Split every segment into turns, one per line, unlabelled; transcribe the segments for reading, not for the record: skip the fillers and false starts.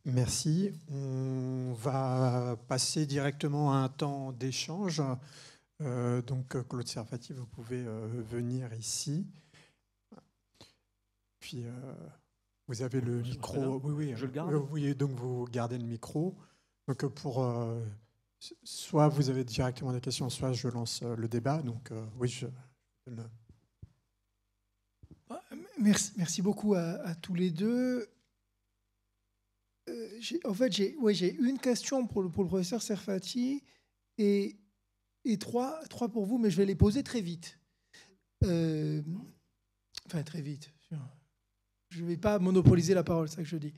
Merci. On va passer directement à un temps d'échange. Donc, Claude Servati, vous pouvez venir ici. Puis, vous avez le micro. Oui, oui.
Je le garde.
Oui, donc vous gardez le micro. Donc, soit vous avez directement des questions, soit je lance le débat. Donc, oui,
Merci beaucoup à tous les deux. J'ai une question pour le professeur Servati et trois pour vous, mais je vais les poser très vite. Enfin, très vite. Je ne vais pas monopoliser la parole, c'est ça que je dis.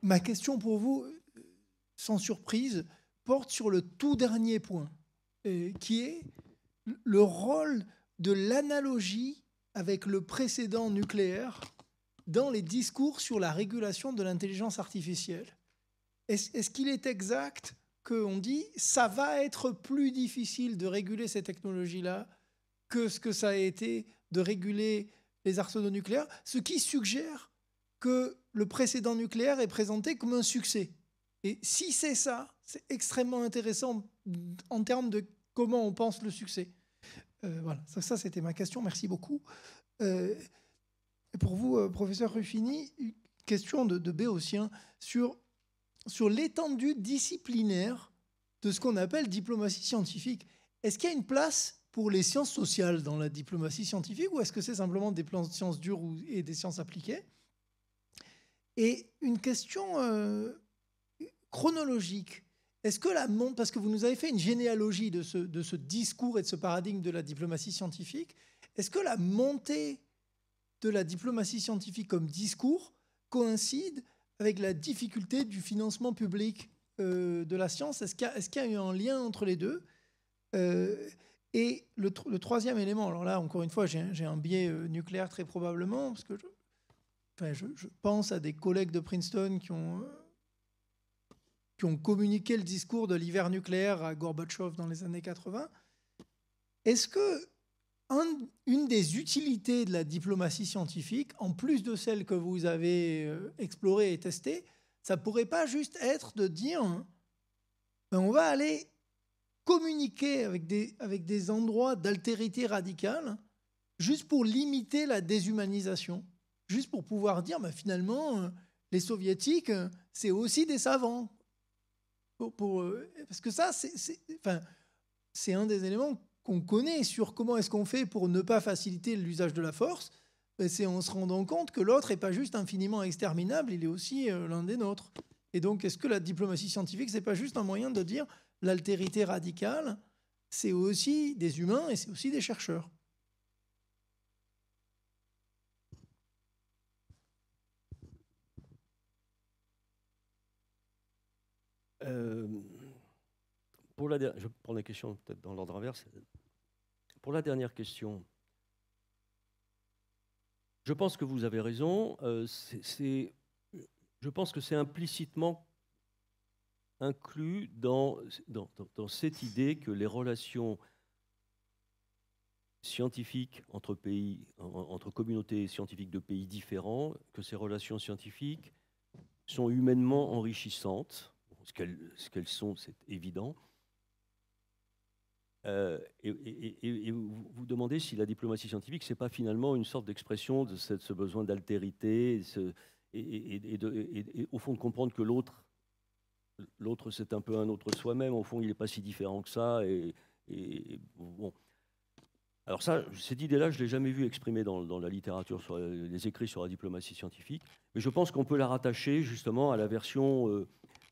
Ma question pour vous, sans surprise, porte sur le tout dernier point, qui est le rôle de l'analogie avec le précédent nucléaire dans les discours sur la régulation de l'intelligence artificielle. Est-ce qu'il est exact qu'on dit ça va être plus difficile de réguler ces technologies-là que ce que ça a été de réguler les arsenaux nucléaires, ce qui suggère que le précédent nucléaire est présenté comme un succès. Et si c'est ça, c'est extrêmement intéressant en termes de comment on pense le succès. Voilà, ça c'était ma question, merci beaucoup. Pour vous, professeur Ruffini, une question de Béotien sur l'étendue disciplinaire de ce qu'on appelle diplomatie scientifique. Est-ce qu'il y a une place pour les sciences sociales dans la diplomatie scientifique ou est-ce que c'est simplement des plans de sciences dures et des sciences appliquées? Et une question chronologique. Est-ce que parce que vous nous avez fait une généalogie de ce discours et de ce paradigme de la diplomatie scientifique, est-ce que la montée de la diplomatie scientifique comme discours coïncide avec la difficulté du financement public de la science? Est-ce qu'il y a eu un lien entre les deux? Et le troisième élément, alors là, encore une fois, j'ai un biais nucléaire très probablement, parce que je pense à des collègues de Princeton qui ont communiqué le discours de l'hiver nucléaire à Gorbatchev dans les années 80. Est-ce que une des utilités de la diplomatie scientifique, en plus de celle que vous avez explorée et testée, ça ne pourrait pas juste être de dire on va aller communiquer avec des endroits d'altérité radicale juste pour limiter la déshumanisation, juste pour pouvoir dire finalement les soviétiques c'est aussi des savants. Parce que ça c'est un des éléments qu'on connaît sur comment est-ce qu'on fait pour ne pas faciliter l'usage de la force, c'est en se rendant compte que l'autre n'est pas juste infiniment exterminable, il est aussi l'un des nôtres. Et donc, est-ce que la diplomatie scientifique, ce n'est pas juste un moyen de dire l'altérité radicale, c'est aussi des humains et c'est aussi des chercheurs?
Je prends les questions peut-être dans l'ordre inverse. Pour la dernière question, je pense que vous avez raison. Je pense que c'est implicitement inclus dans cette idée que les relations scientifiques entre pays, entre communautés scientifiques de pays différents, que ces relations scientifiques sont humainement enrichissantes. Ce qu'elles sont, c'est évident. Et vous demandez si la diplomatie scientifique, ce n'est pas finalement une sorte d'expression de ce besoin d'altérité et au fond de comprendre que l'autre, c'est un peu un autre soi-même. Au fond, il n'est pas si différent que ça. Bon. Alors ça, cette idée-là, je ne l'ai jamais vue exprimée dans la littérature, sur les écrits sur la diplomatie scientifique. Mais je pense qu'on peut la rattacher justement à la version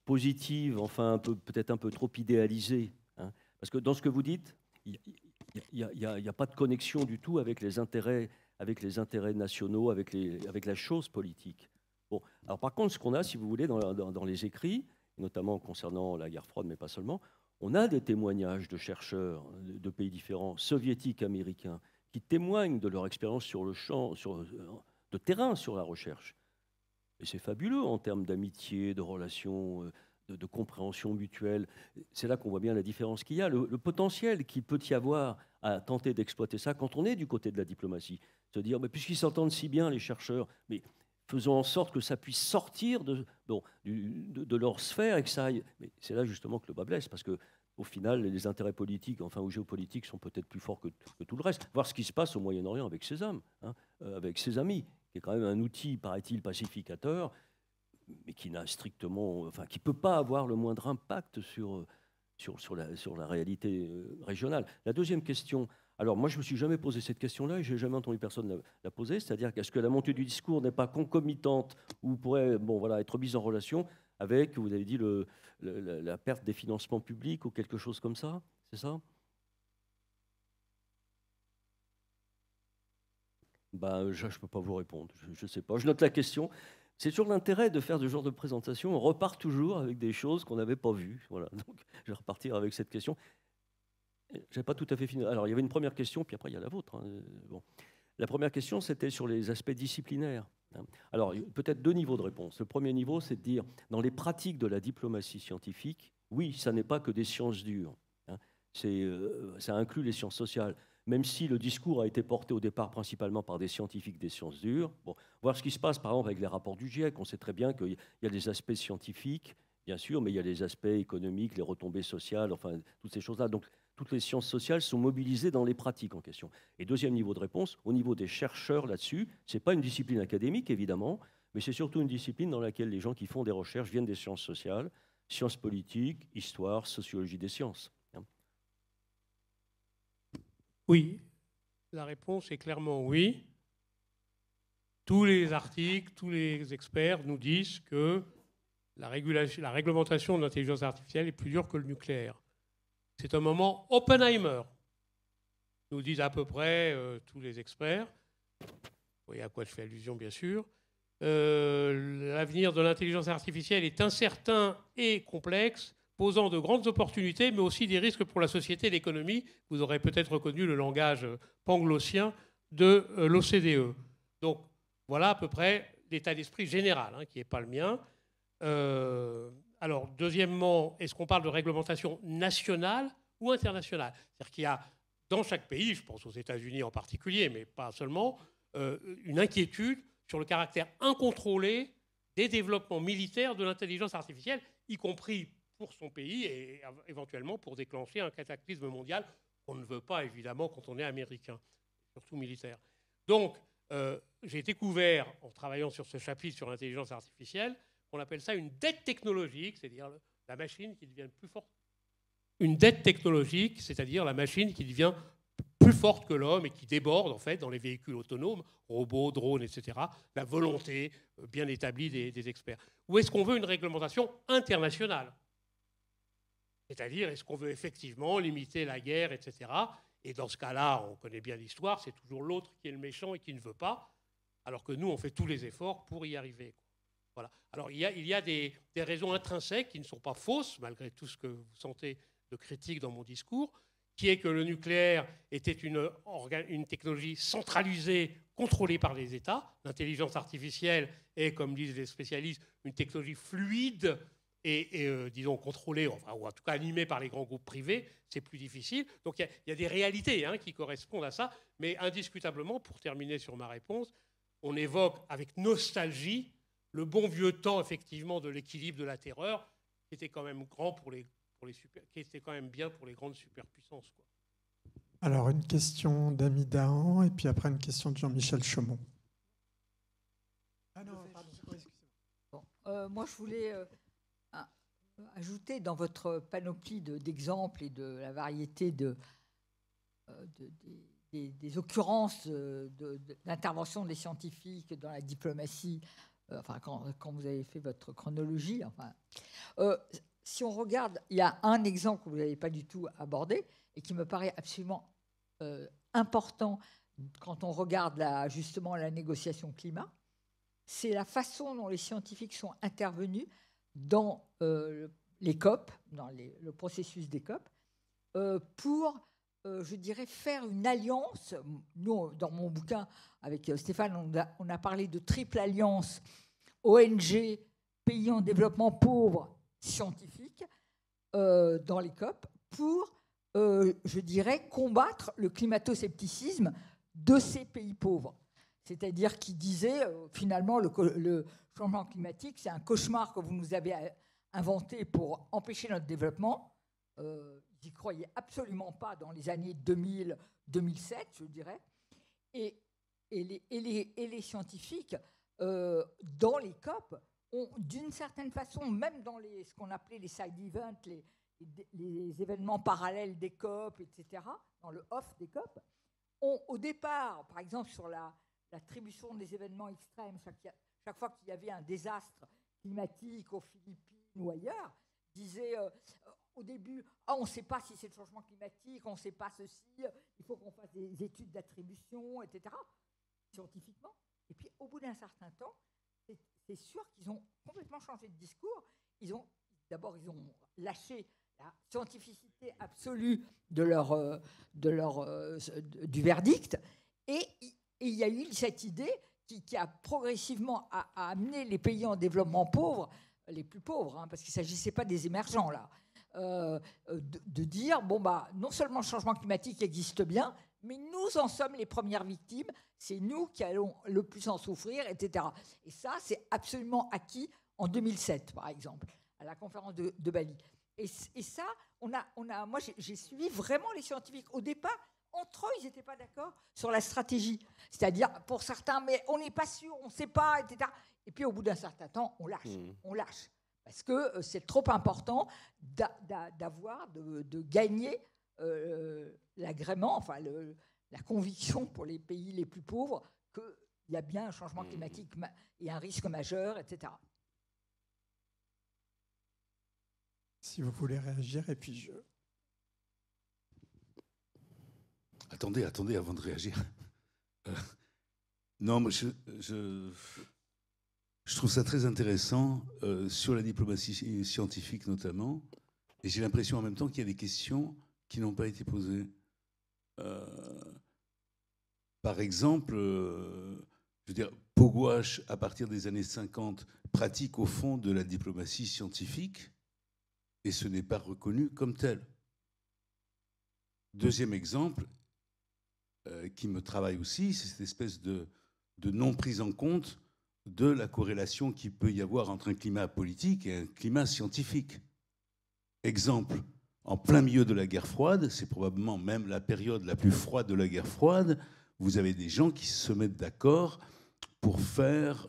positive, enfin peut-être un peu trop idéalisée. Hein. Parce que dans ce que vous dites, il n'y a pas de connexion du tout avec les intérêts nationaux, avec la chose politique. Bon, alors par contre, ce qu'on a, si vous voulez, dans les écrits, notamment concernant la guerre froide, mais pas seulement, on a des témoignages de chercheurs de pays différents, soviétiques, américains, qui témoignent de leur expérience sur le champ, de terrain sur la recherche. Et c'est fabuleux en termes d'amitié, de relations, de compréhension mutuelle. C'est là qu'on voit bien la différence qu'il y a, le potentiel qu'il peut y avoir à tenter d'exploiter ça quand on est du côté de la diplomatie. Se dire, mais puisqu'ils s'entendent si bien, les chercheurs, mais faisons en sorte que ça puisse sortir de leur sphère et que ça aille. Mais c'est là justement que le bas blesse, parce que au final, les intérêts politiques, enfin, ou géopolitiques, sont peut-être plus forts que tout le reste. Voir ce qui se passe au Moyen-Orient avec ses hommes, hein, avec ses amis, qui est quand même un outil, paraît-il, pacificateur, mais qui n'a strictement, enfin, qui peut pas avoir le moindre impact sur la réalité régionale. La deuxième question. Alors, moi, je ne me suis jamais posé cette question-là et je n'ai jamais entendu personne la poser, c'est-à-dire qu'est-ce que la montée du discours n'est pas concomitante ou pourrait être mise en relation avec, vous avez dit, la perte des financements publics ou quelque chose comme ça, c'est ça? Ben, je ne peux pas vous répondre, je ne sais pas. Je note la question. C'est toujours l'intérêt de faire ce genre de présentation. On repart toujours avec des choses qu'on n'avait pas vues. Voilà. Donc, je vais repartir avec cette question. Je n'avais pas tout à fait fini. Alors, il y avait une première question, puis après, il y a la vôtre. Hein. Bon. La première question, c'était sur les aspects disciplinaires. Alors, peut-être deux niveaux de réponse. Le premier niveau, c'est de dire, dans les pratiques de la diplomatie scientifique, oui, ça n'est pas que des sciences dures. Hein. Ça inclut les sciences sociales. Même si le discours a été porté au départ principalement par des scientifiques des sciences dures. Bon, voir ce qui se passe, par exemple, avec les rapports du GIEC. On sait très bien qu'il y a des aspects scientifiques, bien sûr, mais il y a les aspects économiques, les retombées sociales, enfin, toutes ces choses-là. Donc, toutes les sciences sociales sont mobilisées dans les pratiques en question. Et deuxième niveau de réponse, au niveau des chercheurs là-dessus, ce n'est pas une discipline académique, évidemment, mais c'est surtout une discipline dans laquelle les gens qui font des recherches viennent des sciences sociales, sciences politiques, histoire, sociologie des sciences.
Oui, la réponse est clairement oui. Tous les articles, tous les experts nous disent que la réglementation de l'intelligence artificielle est plus dure que le nucléaire. C'est un moment Oppenheimer, nous disent à peu près tous les experts. Vous voyez à quoi je fais allusion, bien sûr. L'avenir de l'intelligence artificielle est incertain et complexe, posant de grandes opportunités, mais aussi des risques pour la société et l'économie. Vous aurez peut-être reconnu le langage panglossien de l'OCDE. Donc, voilà à peu près l'état d'esprit général, hein, qui n'est pas le mien. Alors, deuxièmement, est-ce qu'on parle de réglementation nationale ou internationale? C'est-à-dire qu'il y a, dans chaque pays, je pense aux États-Unis en particulier, mais pas seulement, une inquiétude sur le caractère incontrôlé des développements militaires de l'intelligence artificielle, y compris pour son pays et éventuellement pour déclencher un cataclysme mondial qu'on ne veut pas, évidemment, quand on est américain, surtout militaire. Donc, j'ai découvert, en travaillant sur ce chapitre sur l'intelligence artificielle, qu'on appelle ça une dette technologique, c'est-à-dire la machine qui devient plus forte. Une dette technologique, c'est-à-dire la machine qui devient plus forte que l'homme et qui déborde, en fait, dans les véhicules autonomes, robots, drones, etc., la volonté bien établie des experts. Ou est-ce qu'on veut une réglementation internationale? C'est-à-dire, est-ce qu'on veut effectivement limiter la guerre, etc. Et dans ce cas-là, on connaît bien l'histoire, c'est toujours l'autre qui est le méchant et qui ne veut pas, alors que nous, on fait tous les efforts pour y arriver. Voilà. Alors, il y a des raisons intrinsèques qui ne sont pas fausses, malgré tout ce que vous sentez de critique dans mon discours, qui est que le nucléaire était une technologie centralisée, contrôlée par les États. L'intelligence artificielle est, comme disent les spécialistes, une technologie fluide et disons, contrôlée, enfin, ou en tout cas animée par les grands groupes privés. C'est plus difficile. Donc, il y a des réalités, hein, qui correspondent à ça. Mais indiscutablement, pour terminer sur ma réponse, on évoque avec nostalgie le bon vieux temps, effectivement, de l'équilibre de la terreur, qui était quand même grand qui était quand même bien pour les grandes superpuissances, quoi.
Alors, une question d'Ami Dahan, et puis après une question de Jean-Michel Chaumont.
Ah non, pardon. Bon, moi, je voulais ajouter dans votre panoplie d'exemples et de la variété des occurrences d'intervention des scientifiques dans la diplomatie, enfin, quand vous avez fait votre chronologie, enfin, si on regarde, il y a un exemple que vous n'avez pas du tout abordé et qui me paraît absolument important quand on regarde justement la négociation climat, c'est la façon dont les scientifiques sont intervenus dans les COP, dans le processus des COP, pour, je dirais, faire une alliance. Nous, dans mon bouquin, avec Stéphane, on a parlé de triple alliance ONG, pays en développement pauvre, scientifiques, dans les COP, pour, je dirais, combattre le climato-scepticisme de ces pays pauvres. c'est-à-dire qui disait finalement le changement climatique, c'est un cauchemar que vous nous avez inventé pour empêcher notre développement. Ils n'y croyaient absolument pas dans les années 2000-2007, je dirais. Et les scientifiques, dans les COP, ont d'une certaine façon, même dans ce qu'on appelait les side events, les événements parallèles des COP, etc., dans le off des COP, ont au départ, par exemple sur l'attribution des événements extrêmes, chaque fois qu'il y avait un désastre climatique aux Philippines ou ailleurs, disaient au début, on ne sait pas si c'est le changement climatique, on ne sait pas ceci, il faut qu'on fasse des études d'attribution, etc., scientifiquement. Et puis au bout d'un certain temps, c'est sûr qu'ils ont complètement changé de discours. D'abord, ils ont lâché la scientificité absolue du verdict, et il y a eu cette idée qui a progressivement amené les pays en développement pauvre, les plus pauvres, parce qu'il ne s'agissait pas des émergents là, de dire non seulement le changement climatique existe bien, mais nous en sommes les premières victimes, c'est nous qui allons le plus en souffrir, etc. Et ça, c'est absolument acquis en 2007, par exemple, à la conférence de Bali. Et ça, moi, j'ai suivi vraiment les scientifiques. Au départ, entre eux, ils n'étaient pas d'accord sur la stratégie. C'est-à-dire, pour certains, mais on n'est pas sûr, on ne sait pas, etc. Et puis, au bout d'un certain temps, on lâche. Parce que c'est trop important de gagner l'agrément, enfin la conviction pour les pays les plus pauvres qu'il y a bien un changement climatique et un risque majeur, etc.
Si vous voulez réagir, et puis je...
Attendez, avant de réagir. Non, mais je trouve ça très intéressant sur la diplomatie scientifique notamment, et j'ai l'impression en même temps qu'il y a des questions qui n'ont pas été posées. Par exemple, je veux dire, Pogwash, à partir des années 50, pratique au fond de la diplomatie scientifique, et ce n'est pas reconnu comme tel. Deuxième exemple, qui me travaille aussi, c'est cette espèce de non-prise en compte de la corrélation qu'il peut y avoir entre un climat politique et un climat scientifique. Exemple, en plein milieu de la guerre froide, c'est probablement même la période la plus froide de la guerre froide, vous avez des gens qui se mettent d'accord pour faire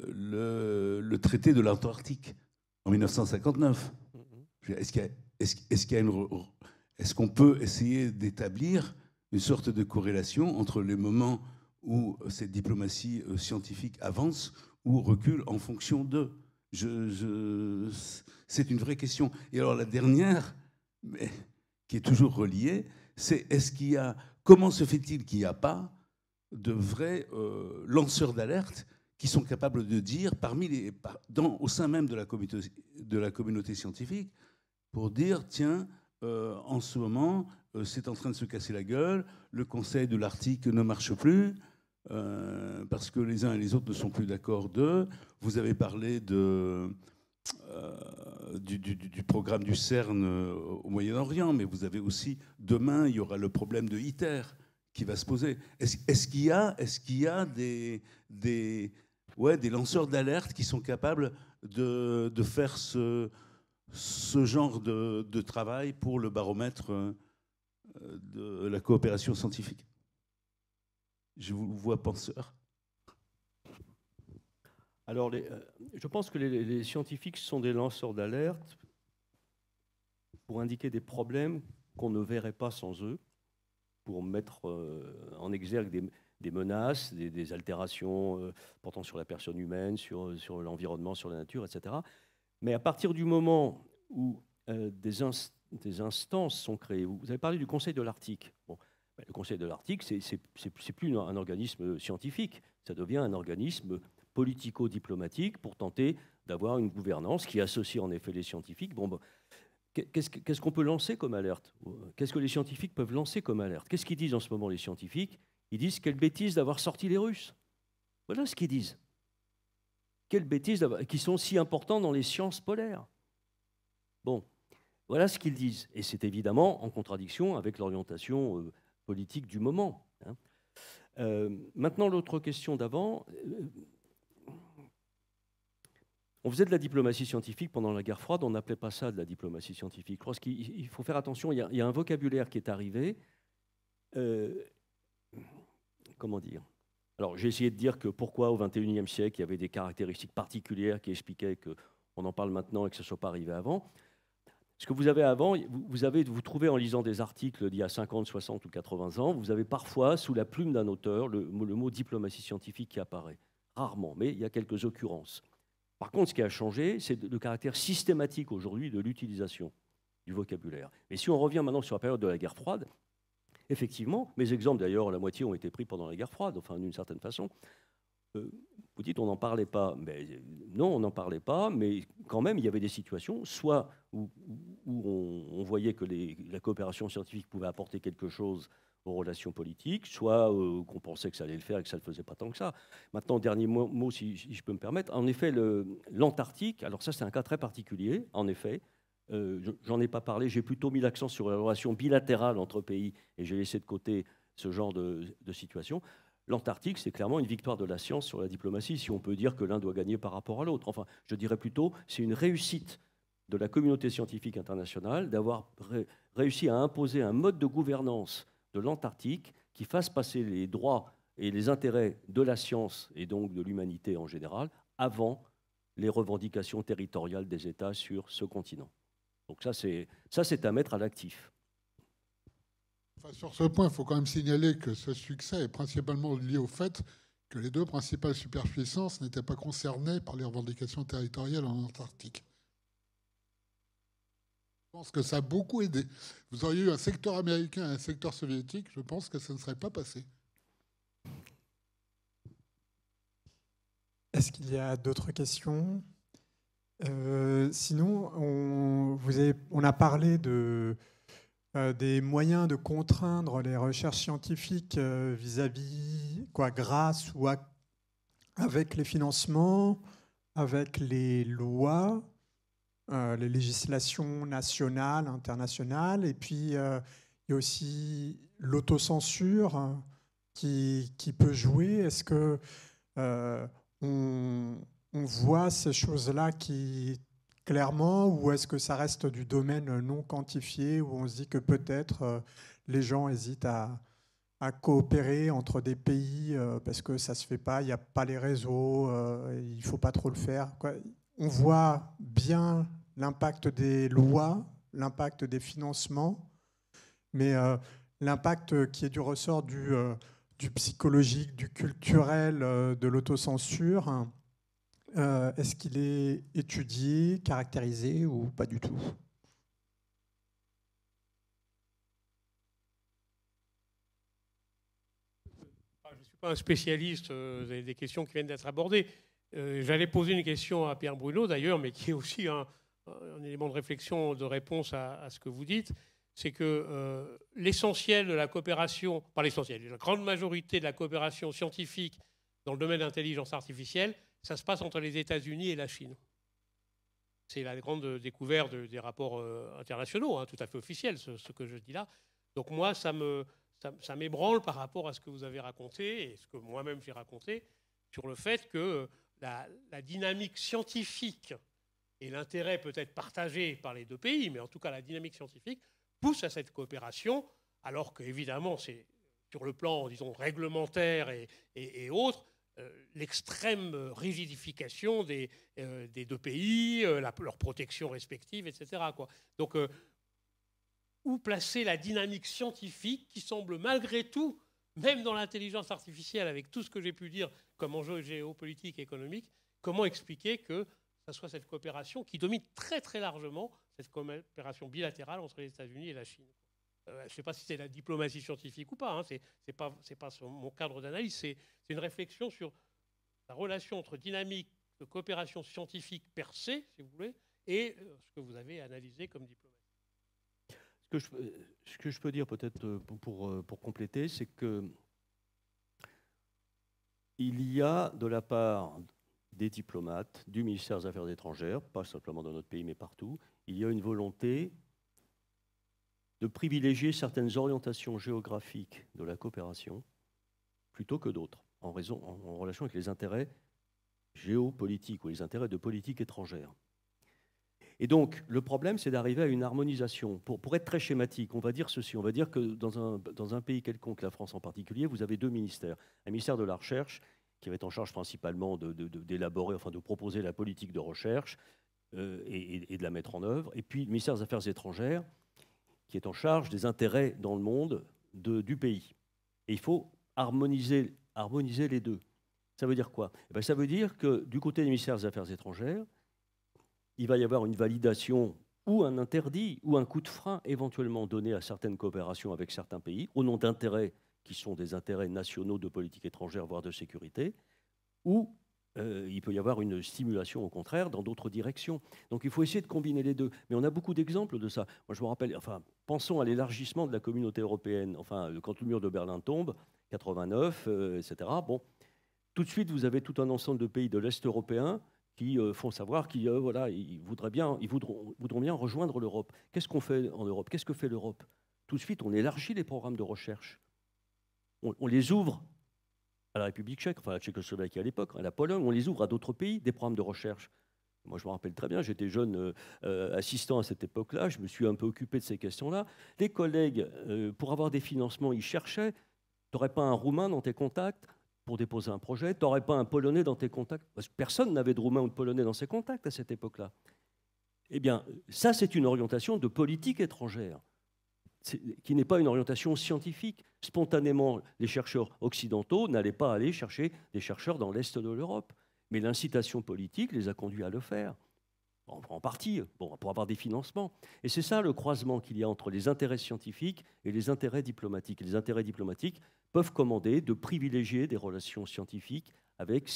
le traité de l'Antarctique en 1959. Est-ce qu'on peut essayer d'établir une sorte de corrélation entre les moments où cette diplomatie scientifique avance ou recule en fonction d'eux? C'est une vraie question. Et alors la dernière, mais qui est toujours reliée, c'est comment se fait-il qu'il n'y a pas de vrais lanceurs d'alerte qui sont capables de dire, au sein même de la communauté scientifique, pour dire, tiens, en ce moment, c'est en train de se casser la gueule, le Conseil de l'Arctique ne marche plus, parce que les uns et les autres ne sont plus d'accord d'eux. Vous avez parlé du programme du CERN au Moyen-Orient, mais vous avez aussi, demain, il y aura le problème de ITER qui va se poser. Est-ce qu'il y a des lanceurs d'alerte qui sont capables de faire ce genre de travail pour le baromètre de la coopération scientifique? Je vous vois penseur.
Alors, je pense que les scientifiques sont des lanceurs d'alerte pour indiquer des problèmes qu'on ne verrait pas sans eux, pour mettre en exergue des menaces, des altérations portant sur la personne humaine, sur l'environnement, sur la nature, etc. Mais à partir du moment où des instances sont créées, vous avez parlé du Conseil de l'Arctique. Bon, le Conseil de l'Arctique, c'est plus un organisme scientifique, ça devient un organisme politico-diplomatique pour tenter d'avoir une gouvernance qui associe en effet les scientifiques. Bon, qu'est-ce qu'on peut lancer comme alerte? Qu'est-ce que les scientifiques peuvent lancer comme alerte? Qu'est-ce qu'ils disent en ce moment, les scientifiques? Ils disent quelle bêtise d'avoir sorti les Russes. Voilà ce qu'ils disent. Quelle bêtise qui sont si importants dans les sciences polaires. Bon, voilà ce qu'ils disent. Et c'est évidemment en contradiction avec l'orientation politique du moment. Maintenant, l'autre question d'avant. On faisait de la diplomatie scientifique pendant la guerre froide, on n'appelait pas ça de la diplomatie scientifique. Je pense qu'il faut faire attention, il y a un vocabulaire qui est arrivé. Comment dire ? Alors, j'ai essayé de dire que pourquoi au XXIe siècle, il y avait des caractéristiques particulières qui expliquaient qu'on en parle maintenant et que ce ne soit pas arrivé avant. Ce que vous avez avant, vous trouvez en lisant des articles d'il y a 50, 60 ou 80 ans, vous avez parfois, sous la plume d'un auteur, le mot diplomatie scientifique qui apparaît. Rarement, mais il y a quelques occurrences. Par contre, ce qui a changé, c'est le caractère systématique aujourd'hui de l'utilisation du vocabulaire. Mais si on revient maintenant sur la période de la guerre froide, effectivement, mes exemples d'ailleurs, la moitié ont été pris pendant la guerre froide, enfin d'une certaine façon. Vous dites on n'en parlait pas, mais non, on n'en parlait pas, mais quand même il y avait des situations, soit où on voyait que la coopération scientifique pouvait apporter quelque chose aux relations politiques, soit qu'on pensait que ça allait le faire et que ça ne le faisait pas tant que ça. Maintenant, dernier mot si je peux me permettre, en effet, l'Antarctique, alors ça c'est un cas très particulier, en effet, j'en ai pas parlé, j'ai plutôt mis l'accent sur la relation bilatérale entre pays et j'ai laissé de côté ce genre de situation. L'Antarctique, c'est clairement une victoire de la science sur la diplomatie, si on peut dire que l'un doit gagner par rapport à l'autre. Enfin, je dirais plutôt, c'est une réussite de la communauté scientifique internationale d'avoir réussi à imposer un mode de gouvernance de l'Antarctique qui fasse passer les droits et les intérêts de la science et donc de l'humanité en général avant les revendications territoriales des États sur ce continent. Donc ça, c'est à mettre à l'actif.
Enfin, sur ce point, il faut quand même signaler que ce succès est principalement lié au fait que les deux principales superpuissances n'étaient pas concernées par les revendications territoriales en Antarctique. Je pense que ça a beaucoup aidé. Vous auriez eu un secteur américain et un secteur soviétique, je pense que ça ne serait pas passé.
Est-ce qu'il y a d'autres questions ? Sinon, on a parlé des moyens de contraindre les recherches scientifiques vis-à-vis, grâce ou avec les financements, avec les lois, les législations nationales, internationales, et puis il y a aussi l'autocensure qui peut jouer. Est-ce que on voit ces choses-là clairement, ou est-ce que ça reste du domaine non quantifié, où on se dit que peut-être les gens hésitent à coopérer entre des pays parce que ça ne se fait pas, il n'y a pas les réseaux, il ne faut pas trop le faire, quoi. On voit bien l'impact des lois, l'impact des financements, mais l'impact qui est du ressort du psychologique, du culturel, de l'autocensure, est-ce qu'il est étudié, caractérisé ou pas du tout ?
Je ne suis pas un spécialiste, vous avez des questions qui viennent d'être abordées. J'allais poser une question à Pierre Bruno d'ailleurs, mais qui est aussi un élément de réflexion, de réponse à ce que vous dites. C'est que l'essentiel de la coopération, pas l'essentiel, la grande majorité de la coopération scientifique dans le domaine de l'intelligence artificielle, ça se passe entre les États-Unis et la Chine. C'est la grande découverte des rapports internationaux, hein, tout à fait officiels, ce que je dis là. Donc moi, ça m'ébranle par rapport à ce que vous avez raconté et ce que moi-même j'ai raconté sur le fait que la dynamique scientifique et l'intérêt peut-être partagé par les deux pays, mais en tout cas la dynamique scientifique, pousse à cette coopération, alors qu'évidemment, c'est sur le plan, disons, réglementaire et autres, l'extrême rigidification des deux pays, leur protection respective, etc. quoi. Donc, où placer la dynamique scientifique qui semble malgré tout, même dans l'intelligence artificielle, avec tout ce que j'ai pu dire comme enjeu géopolitique et économique, comment expliquer que ça soit cette coopération qui domine très très largement cette coopération bilatérale entre les États-Unis et la Chine. Je ne sais pas si c'est la diplomatie scientifique ou pas, hein, c'est pas mon cadre d'analyse, c'est une réflexion sur la relation entre dynamique de coopération scientifique per se, si vous voulez, et ce que vous avez analysé comme diplomatie.
Ce que je peux dire peut-être pour compléter, c'est que il y a de la part des diplomates, du ministère des Affaires étrangères, pas simplement dans notre pays mais partout, il y a une volonté de privilégier certaines orientations géographiques de la coopération plutôt que d'autres, en relation avec les intérêts géopolitiques ou les intérêts de politique étrangère. Et donc, le problème, c'est d'arriver à une harmonisation. Pour être très schématique, on va dire ceci. On va dire que dans un pays quelconque, la France en particulier, vous avez deux ministères. Un ministère de la Recherche, qui va être en charge principalement d'élaborer, enfin de proposer la politique de recherche et de la mettre en œuvre. Et puis, le ministère des Affaires étrangères, qui est en charge des intérêts dans le monde du pays. Et il faut harmoniser les deux. Ça veut dire quoi? Eh bien, ça veut dire que du côté du ministère des Affaires étrangères, il va y avoir une validation ou un interdit ou un coup de frein éventuellement donné à certaines coopérations avec certains pays au nom d'intérêts qui sont des intérêts nationaux de politique étrangère, voire de sécurité, ou il peut y avoir une stimulation au contraire dans d'autres directions. Donc il faut essayer de combiner les deux. Mais on a beaucoup d'exemples de ça. Moi je me rappelle, enfin, pensons à l'élargissement de la communauté européenne. Enfin, quand le mur de Berlin tombe, 89, etc. Bon, tout de suite vous avez tout un ensemble de pays de l'Est européen qui font savoir qu'ils voilà, ils voudront bien rejoindre l'Europe. Qu'est-ce qu'on fait en Europe? Qu'est-ce que fait l'Europe? Tout de suite, on élargit les programmes de recherche. On les ouvre à la République tchèque, enfin à la Tchécoslovaquie à l'époque, à la Pologne, on les ouvre à d'autres pays, des programmes de recherche. Moi, je me rappelle très bien, j'étais jeune assistant à cette époque-là, je me suis un peu occupé de ces questions-là. Les collègues, pour avoir des financements, ils cherchaient. Tu n'aurais pas un Roumain dans tes contacts pour déposer un projet? Tu n'aurais pas un Polonais dans tes contacts? Parce que personne n'avait de Roumain ou de Polonais dans ses contacts à cette époque-là. Eh bien, ça, c'est une orientation de politique étrangère, qui n'est pas une orientation scientifique. Spontanément, les chercheurs occidentaux n'allaient pas aller chercher des chercheurs dans l'Est de l'Europe. Mais l'incitation politique les a conduits à le faire, en partie, bon, pour avoir des financements. Et c'est ça le croisement qu'il y a entre les intérêts scientifiques et les intérêts diplomatiques. Et les intérêts diplomatiques peuvent commander de privilégier des relations scientifiques avec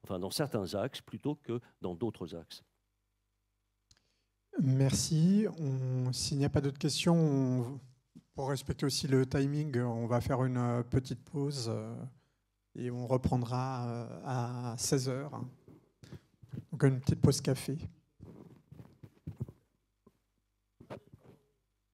dans certains axes plutôt que dans d'autres axes.
Merci. S'il n'y a pas d'autres questions, pour respecter aussi le timing, on va faire une petite pause et on reprendra à 16h. Donc une petite pause café.